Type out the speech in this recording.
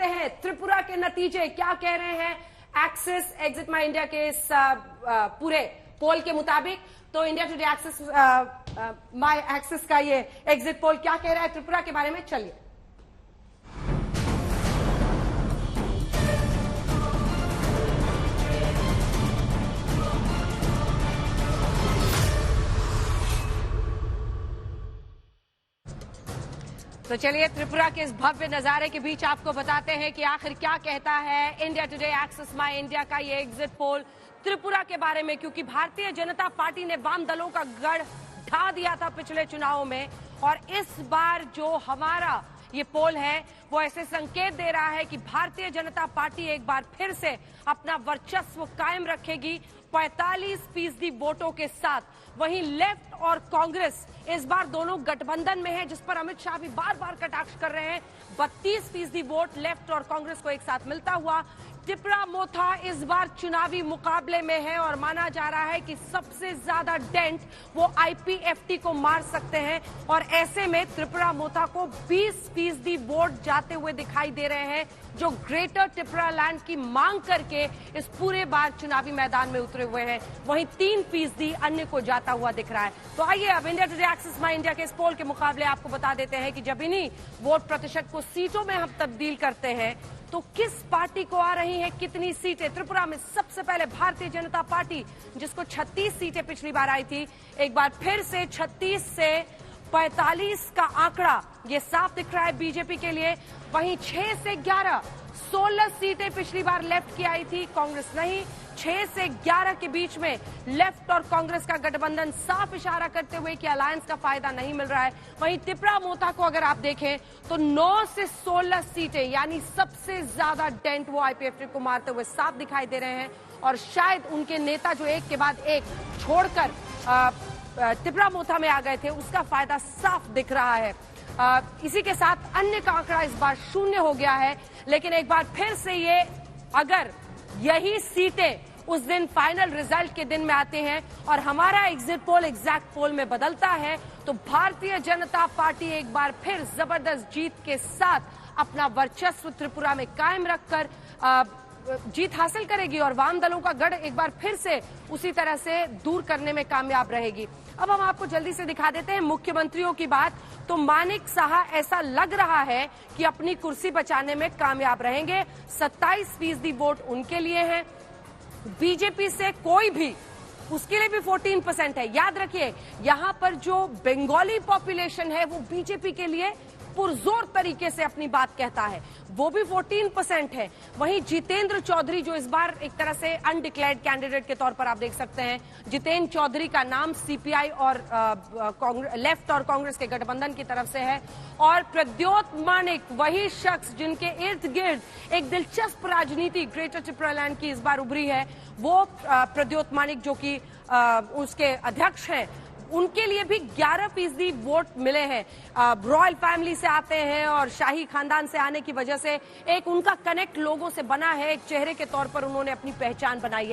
जानते हैं त्रिपुरा के नतीजे क्या कह रहे हैं। एक्सिस एग्जिट माई इंडिया के इस पूरे पोल के मुताबिक तो इंडिया टुडे एक्सिस माई एक्सिस का ये एग्जिट पोल क्या कह रहा है त्रिपुरा के बारे में, चलिए। तो चलिए त्रिपुरा के इस भव्य नजारे के बीच आपको बताते हैं कि आखिर क्या कहता है इंडिया टुडे एक्सिस माई इंडिया का ये एग्जिट पोल त्रिपुरा के बारे में, क्योंकि भारतीय जनता पार्टी ने वाम दलों का गढ़ ढा दिया था पिछले चुनावों में, और इस बार जो हमारा ये पोल है वो ऐसे संकेत दे रहा है कि भारतीय जनता पार्टी एक बार फिर से अपना वर्चस्व कायम रखेगी 45% वोटों के साथ। वहीं लेफ्ट और कांग्रेस इस बार दोनों गठबंधन में है, जिस पर अमित शाह भी बार बार कटाक्ष कर रहे हैं। 32% वोट लेफ्ट और कांग्रेस को एक साथ मिलता हुआ टिपरा मोथा इस बार चुनावी मुकाबले में है, और माना जा रहा है कि सबसे ज्यादा डेंट वो आईपीएफटी को मार सकते हैं, और ऐसे में त्रिपुरा मोथा को 20% वोट जाते हुए दिखाई दे रहे हैं, जो ग्रेटर त्रिपुरा लैंड की मांग करके इस पूरे बार चुनावी मैदान में उतरे हुए हैं। वहीं 3% अन्य को जाता हुआ दिख रहा है। तो आइए अब इंडिया टुडे एक्सिस माई इंडिया के इस पोल के मुकाबले आपको बता देते हैं कि जब इन्हीं वोट प्रतिशत को सीटों में हम तब्दील करते हैं तो किस पार्टी को आ रही है कितनी सीटें। त्रिपुरा में सबसे पहले भारतीय जनता पार्टी, जिसको 36 सीटें पिछली बार आई थी, एक बार फिर से 36 से 45 का आंकड़ा ये साफ दिख रहा है बीजेपी के लिए। वहीं 6 से 11 16 सीटें पिछली बार लेफ्ट की आई थी, कांग्रेस नहीं। 6 से 11 के बीच में लेफ्ट और कांग्रेस का गठबंधन साफ इशारा करते हुए कि अलायंस का फायदा नहीं मिल रहा है। वहीं टिपरा मोथा को अगर आप देखें तो 9 से 16 सीटें, यानी सबसे ज्यादा डेंट वो आईपीएफटी को मारते हुए साफ दिखाई दे रहे हैं, और शायद उनके नेता जो एक के बाद एक छोड़कर टिपरा मोथा में आ गए थे, उसका फायदा साफ दिख रहा है। इसी के साथ अन्य का आंकड़ा इस बार 0 हो गया है। लेकिन एक बार फिर से ये, अगर यही सीटें उस दिन फाइनल रिजल्ट के दिन में आते हैं और हमारा एग्जिट पोल एग्जैक्ट पोल में बदलता है, तो भारतीय जनता पार्टी एक बार फिर जबरदस्त जीत के साथ अपना वर्चस्व त्रिपुरा में कायम रखकर जीत हासिल करेगी, और वाम दलों का गढ़ एक बार फिर से उसी तरह से दूर करने में कामयाब रहेगी। अब हम आपको जल्दी से दिखा देते हैं मुख्यमंत्रियों की बात। तो मानिक साहा ऐसा लग रहा है कि अपनी कुर्सी बचाने में कामयाब रहेंगे। 27% वोट उनके लिए हैं। बीजेपी से कोई भी, उसके लिए भी 14% है। याद रखिए, यहां पर जो बंगाली पॉपुलेशन है वो बीजेपी के लिए पुरजोर तरीके से अपनी बात कहता है, वो भी 14% है। वहीं जितेंद्र चौधरी, जो इस बार एक तरह से अनडिक्लेयर्ड कैंडिडेट के तौर पर आप देख सकते हैं, जितेंद्र चौधरी का नाम सीपीआई और लेफ्ट और कांग्रेस के गठबंधन की तरफ से है। और प्रद्योत मानिक, वही शख्स जिनके इर्द गिर्द एक दिलचस्प राजनीति ग्रेटर त्रिपुरा लैंड की इस बार उभरी है, वो प्रद्योत मानिक जो कि उसके अध्यक्ष हैं, उनके लिए भी 11% वोट मिले हैं। रॉयल फैमिली से आते हैं और शाही खानदान से आने की वजह से एक उनका कनेक्ट लोगों से बना है, एक चेहरे के तौर पर उन्होंने अपनी पहचान बनाई है।